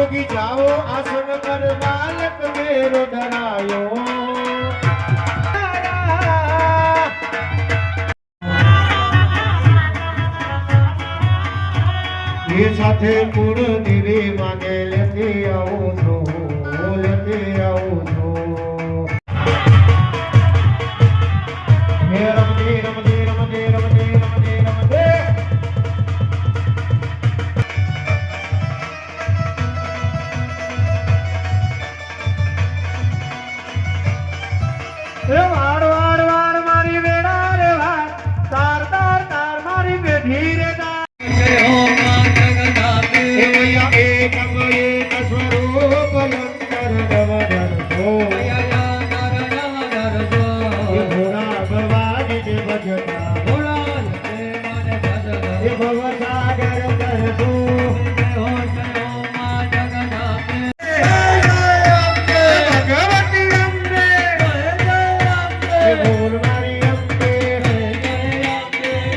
जोगी जाओ आसन पर बालक मेरो डरायो ये साथे कुड़ दिरी मांगे लेती आऊं छो लेती आऊं छो हे रमदी रमदी रमदी रमदी रमदी रमदी हे वार वार वार मारी बेड़ा रे वार तार तार तार मारी बेधी रे तार एक स्वरूप लंकर नवदन हो घोड़ा भगवान के भजता ये भव सागर कर दो भगवती अम्बे बोल मारी अम्बे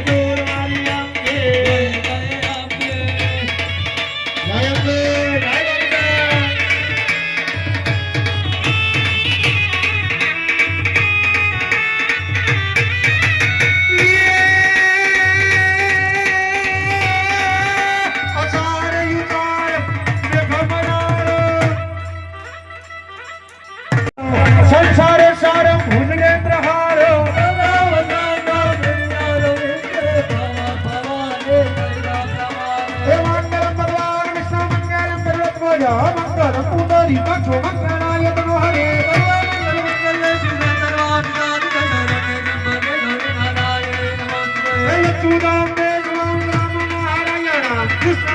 बोल मारी अम्बे जय अम्बे जय अम्बे संसारे सारं भुजगेंद्र हारो मंगलम भगवान विष्णु मंगलम पर्वतध्वज मंगलम पुंडरी काक्षो मंगलाय तनो हरे अच्युतां देवं राम नारायण कृष्ण